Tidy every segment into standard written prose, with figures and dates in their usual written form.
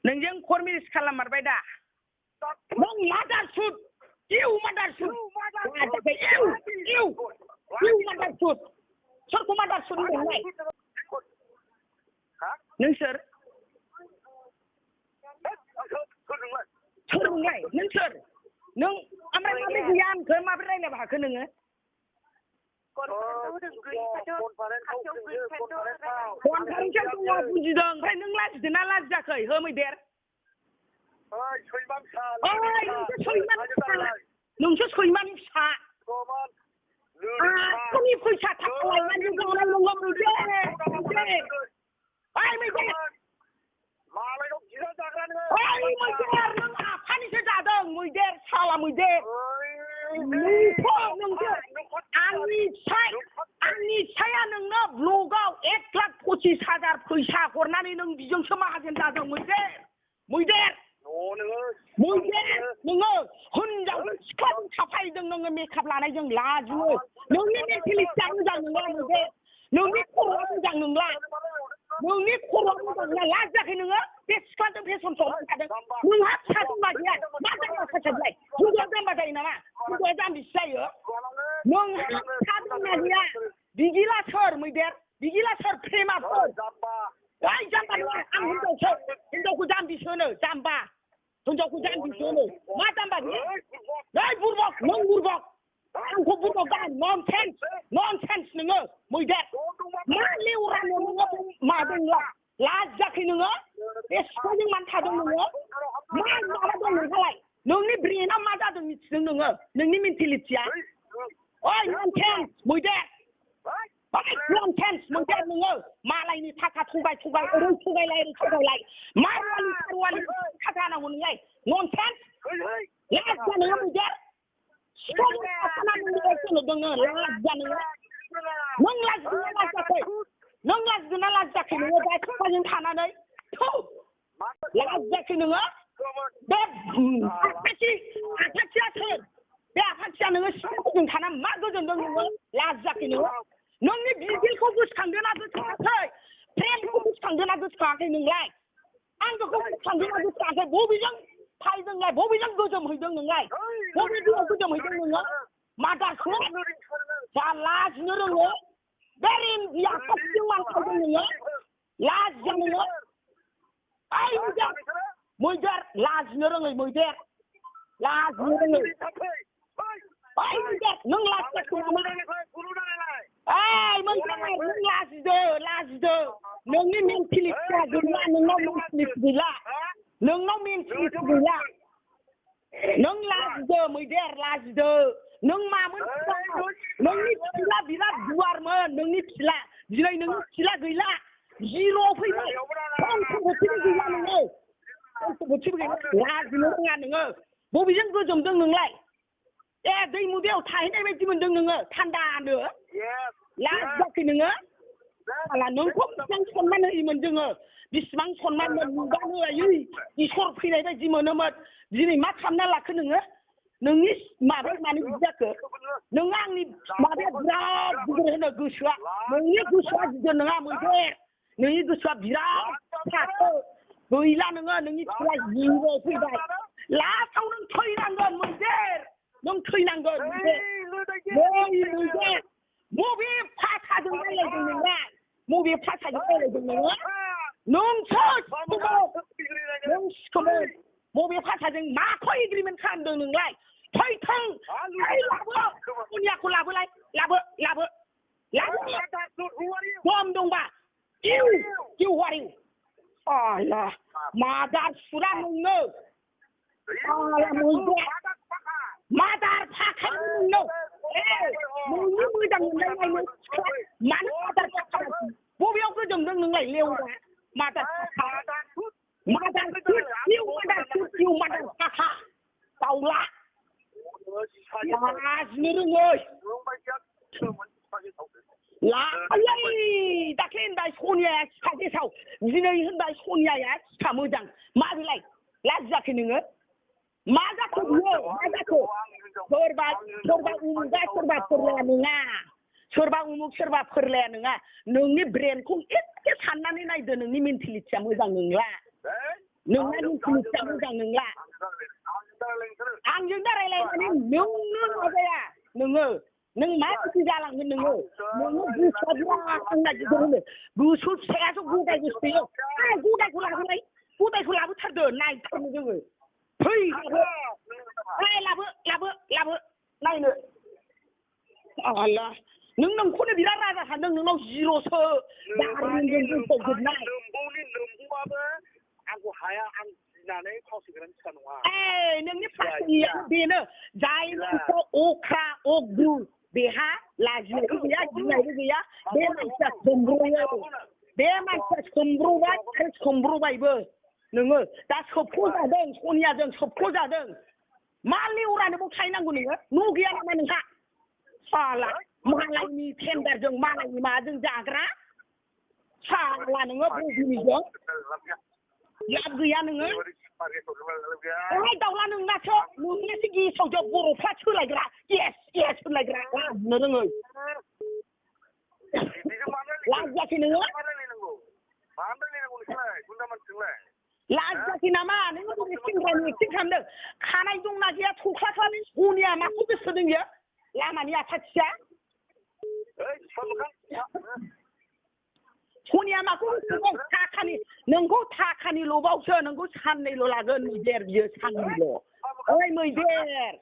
नोंजों खरमिस खालाममारबाय दा नों मादार सुद इउ मादार सुद इउ मादार सुद सोरखौ मादार सुद होनदोंलाय नों सोर नोंलाय नों सोर नों ओमफ्राय माबोरै गैया आंखौ माबोरै रायलायनो हाखो नोङो कनफारेन्सआव दङ बुजिदों ओमफ्राय नों लाजिदों ना लाजियाखै हो मैदेर नोंसो सैमानि फिसा आंनि फैसा थाखा लायनानै जानाय नङा मैदेर मैदेर नों आफानिसो जादों मैदेर साला मैदेर नोंसो आंनि फिसाया नोंनो ब्लगाव 1,25,000 फैसा हरनानै नों बिजोंसो माहाजोन जादों मैदेर नोङो हिनजाव सिख्लाजों थाफायदों नोङो मेकआप लानायजों लाजियो नोंनि मेन्टेलिटिया मोजां नङा मैदेर नोंनि खर'आ मोजां नंला लाजियाखै नोङो बे सिख्लाजों फेसन श'आव थादों नोंहा फिसा जाम्बा गैया मा जाम्बा सासालाय हिनजावआ जाम्बा जायो नामा हिनजावआ जाम्बिसो जायो नोंहा फिसा जाम्बा गैया बिदिला सोर मैदेर बिदिला सोर प्रेमा सोर ओइ जाम्बा नङा आं हिनजावखौ जाम्बिसो होनो जाम्बा हिनजावखौ जाम्बिसो होनो मा जाम्बा गैया नै बुरबक नों बुरबक आंखौ बुरबक दा ननसेन्स नोङो मैदेर मा लेवरा नोङो मादोंला लाजियाखै नोङो बे सिख्लाजों मानो थादों नोङो मा माबा दं नोंहालाय नोंनि ब्रेना मा जादों मिथिदों नोङो नोंनि मेन्टेलिटिया ओइ ननसेन्स मैदेर नोङो मालायनि थाखा थगाय ओरै थगायलाय मा रुवालि थाखा होनांगौ नोंलाय ननसेन्स लाजिया नोङो मैदेर सिख्लाजों थाफानानै नोङो सोलोंदों लाजिया नोङो नों लाजिदों ना लाजियाखै नोङो दा सिख्लाजों थानानै लाजियाखै नोङो बे आफाथिया सोर बे आफाथिया नोङो सिख्लाफोरजों थाना मा गोजोनदों नोङो लाजियाखै नोङो नोंनि बिदिलखौ गोसोखांदों ना गोसोखाङाखै प्रेमखौ गोसोखांदों ना गोसोखाङाखै नोंलाय आंखौ गोसोखांदों ना गोसोखाङाखै बबेजों फायदोंलाय बबेजों गोजोमहैदों नोंलाय बबे दैयाव गोजोमहैदों नोङो मादारखौ जा लाजिनो रोङो बे रेमजिया खाथिजों मानखायदों नोङो लाजिया नोङो ओइ मैदेर लाजिनो रोङै मैदेर नों लाजियाखै नामा नों लाजिदो नोंनि मेन्टेलिटिया गैला नोंनाव मेन्टेलिटि गैला नों लाजिदो मैदेर नों मामोन नोंनि फिला बिराद गुवारमोन नोंनि फिला दिनै नोंनि फिला गैला जिर'आव फैबाय बोथिबो गैला नोङो बोथिबो गैला लाजिनो रोङा नोङो बबेजों गोजोमदों नोंलाय दैमु दैयाव थाहैनाय बायदि मोनदों नोङो थान्दानो लाजियाखै नोङो नोंखौ बेसेबां सनमान होयोमोन जोङो बेसेबां सनमानमोन नुबानो इसोर फैनाय बायदि मोनोमोन दिनै मा खालामना लाखो नोङो नोंनि माबाया मानो बिदि जाखो नोङो आंनि माबाया बिराद गिदिर होनो गोसोआ नोंनि गोसोआ गिदिर नङा मैदेर नोंनि गोसोआ बिराद फिसासो गैला नोङो नोंनि फिसाया जिर' फैबाय लास्टआव नों थैनांगोन मैदेर नों थैनांगोन मैदेर बबे भाषाजों रायलायदों नोंलाय बबे भाषाजों रायलायदों नोङो नोंसो सिखोमोन बबे भाषाजों माखौ एग्रिमेन्ट खालामदों नोंलाय फैथों लाबो दुनियाखौ लाबो दम दंबा इउ वारिं मादार सुरा नोंनो मादार फाखाय नोंनो नोंनि मोजां मोननाय मानो मादार फाखा बबेयाव गोजोमदों नोंलाय लेवरा मादार फाखा दाउला लाजिनो रोङै दाख्लै होनबाय सनियाया सिखा गेसाव दिनै होनबाय सनियाया सिखा मोजां मा बेलाय लाजियाखै नोङो मा जाखो बियो मा जाखो सोरबा उमुगा सोरबा फोरलाया नङा सोरबा उमुग सोरबा फोरलाया नङा नोंनि ब्रेनखौ एसे साननानै नायदो नोंनि मेन्टेलिटिया मोजां नंला नोंना मिथिया मोजां नोंला आंजों दा रायलायनानै नोंनो माबाया नोङो नों मा बिदि जालांगोन नोङो गोसोआ आंना गिदिर होनो गोसो फिसायासो गदाय गोसोयो गदायखौ लाबोथारदो नायथारनो जोङो फै लाबो नायनो आल्ला नोंखौनो बिराद राजा सानदों नोंनाव जिर'सो दारिजों जोबनाय नोंबोबाबो आंखौ हाया आं गिनानै फावसोग्रानि फिसा नङा नोंनि फासिया बेनो जाय नोंखौ अख्रा अग्रु बेहा लाजिनायबो गैया गिनायबो गैया बे मानसिया सोमब्रयो बे मानसिया सोमब्रबाय आरो सोमब्रबायबो नोङो दा सोबख' जादों सनियाजों सोबख' जादों मा लेवरानोबाव थाहैनांगौ नोङो न' गैया नामा नोंहा साला मालायनि टेन्डारजों मालायनि माबाजों जाग्रा साला नोङो बबिनिजों लाब गैया नोङो दाउला नोंनासो गेसाव जों बर'फ्रा सोलायग्रा येस होनलायग्रा बुंनो रोङो लाजियाखै नोङो लाजियाखै नामा नोङो बबे सेंग्रानि एक्टिं खालामदों खानाय दंना गैया थख्लाख्लानि सनिया माखौ गोसोदों बियो लामानि आफाथिया सनिया माखौ गोसोदों थाखानि नोंखौ थाखानि लबावसो नोंखौ साननैल' लागोन मैदेर बियो साननैल' ओइ मैदेर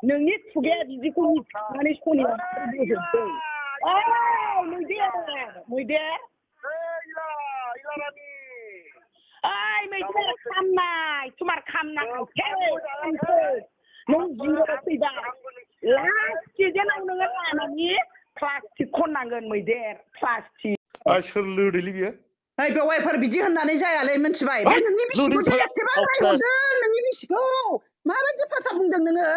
नोंनि खुगाया बिदिखौ मिथिनानै सनिया बोजोबदों मैदेर ओइ मैदेर खामनाय तुमार खामनाय नों जिर' फैबा लास्ट सिजेनाव नोङो लानानै प्लास्टिक खननांगोन मैदेर प्लास्टिक सोर लोदैलै बियो ओइ बेवाइफोर बिदि होननानै जायालै मिथिबाय बे नोंनि बिसिखौ जे एसेबां रायहरदों नोंनि बिसिखौ माबायदि भाषा बुंदों नोङो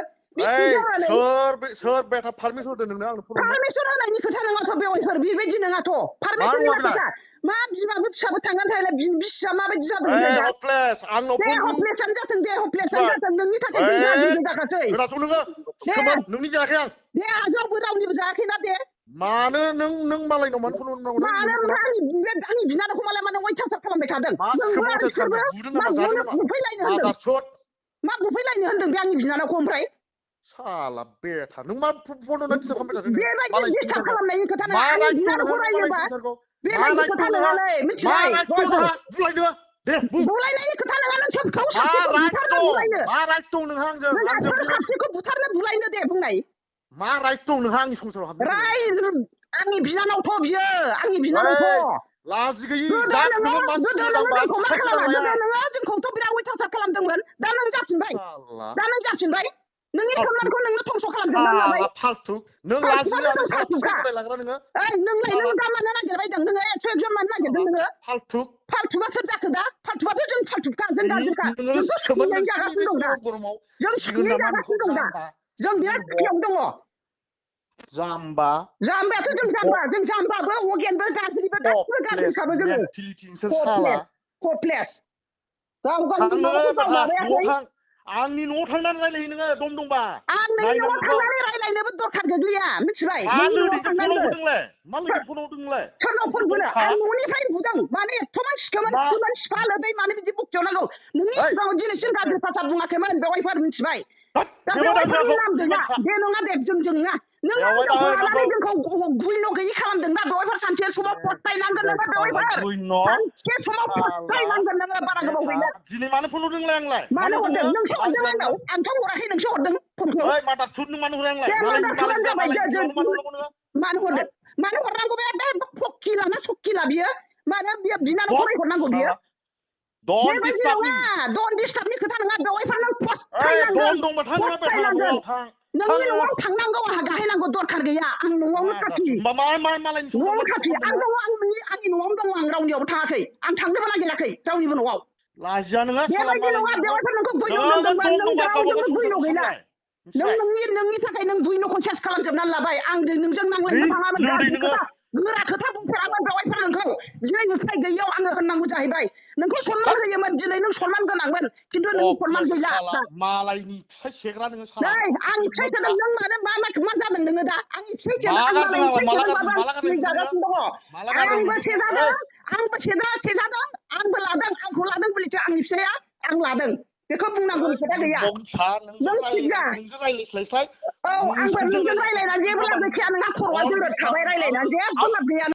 सोर बेटा पारमिसन होदों नोंनो आंनो फन पारमिसन होनायनि खोथा नङाथ' बेवाइफोर बेबायदि नङाथ' पारमिसननि खोथा मा बिमाबो फिसाबो थांनानै थायला बिसिया माबायदि जादों हप्लेसानो जाथों दे हप्लेसानो जाथों नोंनि थाखाय जों जाखासै नोंनि जायाखै आं दे आंबो रावनिबो जायाखैना दे मानो नों मालायनाव मानो फन हरनांगौ मानो आंनि बिनानावखौ मालाय मानो अयथासार खालामबाय थादों मा बुफैलायनो होनदों बे आंनि बिनानावखौ ओमफ्राय साला बेटा नों मा फन हरना डिस्टार्ब खालामबाय थादों बेबायदि डिस्टार्ब खालामनायनि खोथा नङा आंनि बिनानावखौ रायोबा बेबायदि खोथा नङालै मिथिबाय बुलायनायनि खोथा नङा नों सोबखौ सासेखौ बुथारनो बुलायनो दे बुंनाय मा राइट्स दं नोंहा आंनि संसाराव हाबनो आंनि बिनानावथ' बियो आंनि बिनानावथ' लाजि गैयि जोंखौथ' बिराद अयथासार खालामदोंमोन दा नों जाफिनबाय नोंनि सनमानखौ नोंनो धंस' खालामजोबनानै लाबाय फालतु नों लाजिनानै फालतुखा लाग्रा नोङो नों दा मानो नागिरबायदों नोङो एक्स' मानो नागिरदों नोङो फालतुबा सोर जाखो दा फालतुबाथ' जों फालतुखा जों गाज्रिखा जोंथ' सुखुयै जागासिनो दं दा जों सुखुयै जागासिनो दं दा जों बिराद खुसियाव दङ जाम्बायाथ' जों जाम्बाबो अगेनबो गाज्रिबो गासिबो गाज्रिखाबो जोङो हपलेस गाव गावनि माबाखौ गाव माबायाखै आंनि न'आव थांनानै रायलायो नोङो दम दंबा आं नोंनि न'आव थांनानै रायलायनोबो दरखार गोग्लैया मिथिबाय नोंनि न'आव थांनांगौ सोरनाव फन बुनो आं न'निफ्रायनो बुदों माने एथ'बां सिखोमोन सिफालोदै मानो बिदि बुखियावनांगौ नोंनि सिगाङाव दिनैसिम गाज्रि भाषा बुङाखैमोन बेवाइफोर मिथिबाय दा बेवाइफोरनि नाम गैया बे नङा दे जों नङा नों हिनजावखौ लानानै जोंखौ गुइल' गैयि खालामदों दा बेवाइफोर सानसे समाव फस्थायनांगोन नोङो बेवाइफोर सानसे समाव फस्थायनांगोन नोङो बारा गोबाव गैला दिनै मानो फन हरदोंलाय आंलाय मानो हरदों नोंसो हरदों आंनाव आंथ' हराखै नोंसो हरदों फनखौ मानो हरो आंलाय मानो हरनांगौ बे फकिला ना सकिला बियो मानो बियो बिनानावखौ रायहरनांगौ बियो बेबायदि नङा डन डिस्टार्बनि खोथा नङा बेवाइफोर नों फस्थायनांगोन नोंनि न'आव थांनांगौ आंहा गाहैनांगौ दरखार गैया आं न'आवनो खाथि न'आवनो खाथि आं दङ आंनि न'आवनो दङ आं रावनियावबो थाङाखै आं थांनोबो नागिराखै रावनिबो न'आव बेबायदि नङा बेवाइफोर नोंखौ गुइल' नांदोंमोन नों रावजोंबो गुइल' गैला नोंनि थाखाय नों गुइल' कनसेस खालामजोबनानै लाबाय आं नोंजों नांलायनो थाङामोन गाज्रि खोथा गोरा खोथा बुंफेरामोन बेवाइफोर नोंखौ दिनै उफाय गैयियाव आङो होननांगौ जाहैबाय नोंखौ सनमान होयोमोन दिनै नों सनमान गोनांमोन खिन्थु नों सनमान गैला मालायनि फिसाय सेग्रा नोङो नै आंनि फिसाय सेदों नों मानो मा जादों नोङो दा आंनि फिसाय सेदों आं मालायनि फिसाय सेदोंबाबो आं जागासिनो दङ आंबो सेजादों आंबो लादों आंखौ लादों बुलिसो आंनि फिसाया आं लादों बेखौ बुंनांगौनि खोथा गैया नों थिगा औ आंबो नोंजों रायलायनानै जेबो लाब गैखाया नोंहा खर'आ दोरोद थाबाय रायलायनानै जेबो लाब गैया